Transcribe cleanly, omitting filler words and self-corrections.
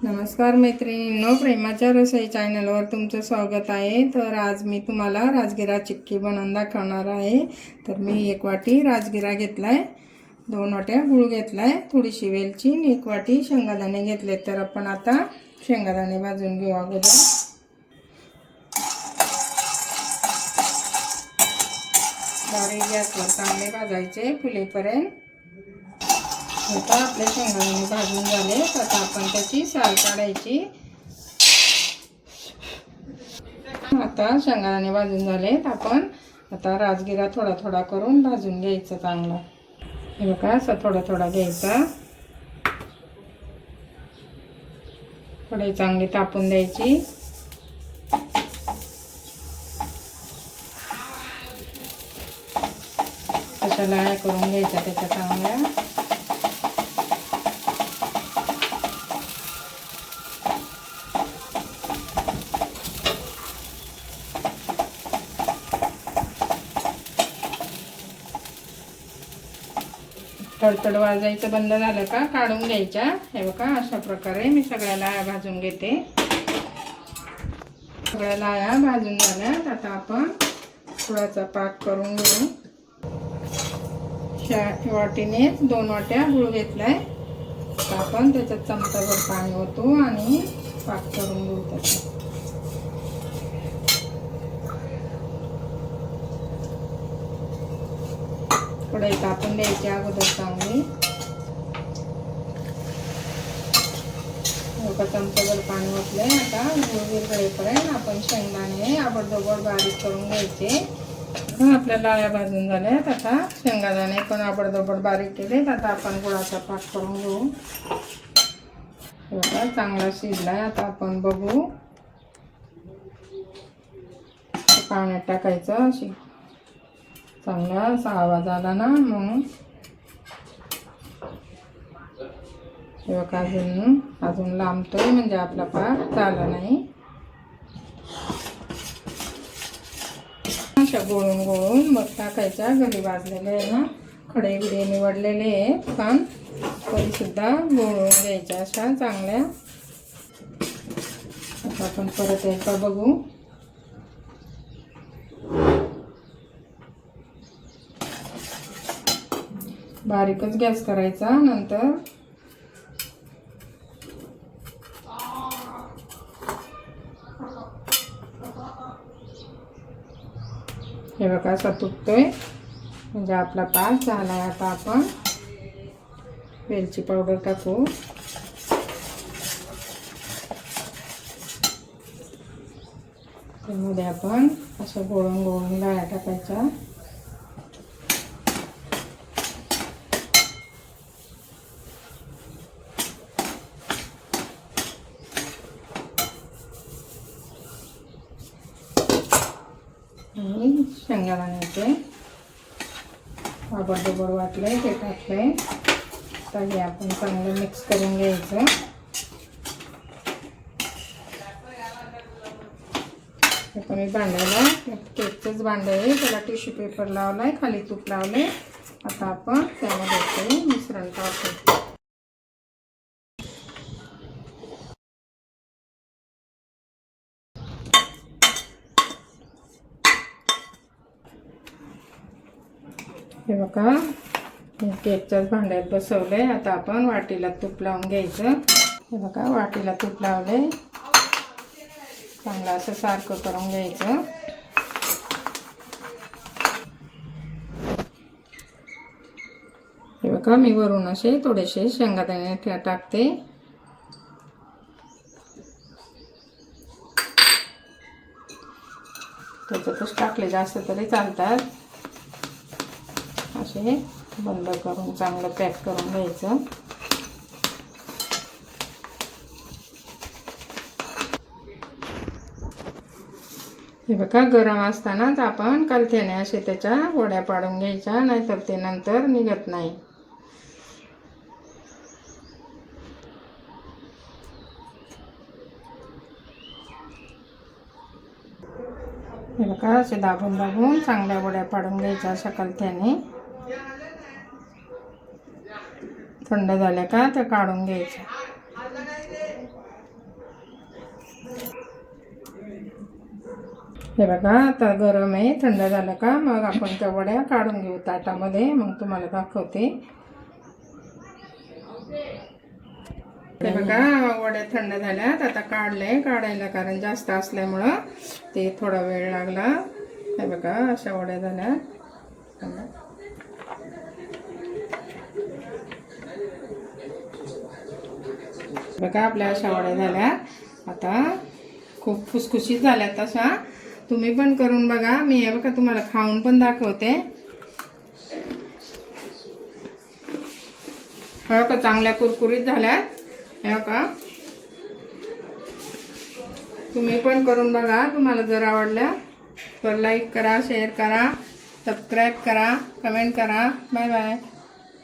नमस्कार मैत्रिणींनो, प्रेमाच्या रसोई चॅनलवर तुमचं स्वागत आहे। तर आज मी तुम्हाला राजगिरा चिक्की बनवून दाखवणार आहे। तर मी 1 वाटी राजगिरा घेतलाय, 2 वाट्या गूळ घेतलाय, थोडीशी वेलची, 1 वाटी शेंगदाणे घेतले। तर आपण आता शेंगदाणे भाजून घेऊ अगोदर। बारीक गॅसवर चांगले भाजायचे फुलेपर्यंत। आता आपले शेंगदाणे भाजून झाले, तर आपण त्याची साल काढायची। आता शेंगदाणे भाजून झाले, तर आपण आता राजगिरा थोडा थोडा करून भाजून घ्यायचं चांगलं। हे बघा, असं थोडा थोडा घ्यायचा। कढई चांगली तापून द्यायची। अशा लाह्या करून घ्यायच्या त्याच्या चांगल्या। तडतड वाजायचं बंद झालं का काढून घ्यायच्या। हे बघा, अशा प्रकारे मी सगळ्या लाह्या भाजून घेते। सगळ्या लाह्या भाजून झाल्यात, आता आपण गुळाचा पाक करून घेऊ। वाटीने 2 वाट्या गूळ घेतलाय, तर आपण त्याच्यात चमचाभर पाणी ओतू आणि पाक करून घेऊ त्याचा। कढई तापून द्यायची अगोदर चांगली। चमचाभर पाणी ओतले। आता गूळ विरघळेपर्यंत आपण शेंगदाणे आबडधोबड बारीक करून घ्यायचे। आपल्या लाह्या भाजून झाल्यात, आता शेंगदाणे पण आबडधोबड बारीक केलेत। आता आपण गुळाचा पाक करून घेऊ। बघा, चांगला शिजलाय। आता आपण बघू, पाण्यात टाकायचं। अशी चांगला असा आवाज आला ना, मग हे बघा, अजून लांबतोय, म्हणजे आपला पाक झाला नाही। अशा गोळून गोळून मग टाकायच्या। घरी भाजलेले आहे ना, खडे बिडे निवडलेले आहेत, पण तरी सुद्धा गोळून घ्यायच्या अशा चांगल्या। आता आपण परत एकदा बघू। बारीकच गॅस करायचा नंतर। हे बघा, असा तुटतोय, म्हणजे आपला पाक झालाय। आता आपण वेलची पावडर टाकू। त्यामध्ये आपण असं गोळून गोळून लाह्या टाकायच्या। आणि शेंगदाण्याचे आबडधोबड वाटले ते टाकले। तर हे आपण चांगलं मिक्स करून घ्यायचं। आता मी भांड्याला, केकचंच भांडं आहे, त्याला टिश्यू पेपर लावलाय, खाली तूप लावले। आता आपण त्यामध्ये मिश्रण टाकू। हे बघा, केकच्याच भांड्यात बसवलंय। आता आपण वाटीला तूप लावून घ्यायचं। हे बघा, वाटीला तूप लावले, चांगलं असं सारखं करून घ्यायचं। हे बघा, मी वरून असे थोडेसे शेंगदाणे टाकते। त्याच्यातच टाकले जास्त तरी चालतात। असे बंद करून चांगलं पॅक करून घ्यायचं। हे बघा, गरम असतानाच आपण कलथ्याने असे त्याच्या वड्या पाडून घ्यायच्या, नाहीतर ते नंतर निघत नाही। हे बघा, असे दाबून दाबून चांगल्या वड्या पाडून घ्यायच्या अशा कलथ्याने। थंड झाल्या का त्या काढून घ्यायच्या। हे बघा आता गरम आहे, थंड झालं का मग आपण त्या वड्या काढून घेऊ ताटामध्ये, मग तुम्हाला दाखवते. हे बघा वड्या थंड झाल्यात, आता काढायला कारण जास्त असल्यामुळं ते थोडा वेळ लागला. हे बघा अशा वड्या झाल्या. बघा आपल्या अशा वड्या झाल्या, आता खूप खुसखुशीत झाल्या. तशा तुम्ही पण करून बघा. मी हे बघा तुम्हाला खाऊन पण दाखवते. हे बघा चांगल्या कुरकुरीत झाल्यात. हे बघा तुम्ही पण करून बघा. तुम्हाला जर आवडलं तर लाईक करा, शेअर करा, सबस्क्राईब करा, कमेंट करा. Bye bye.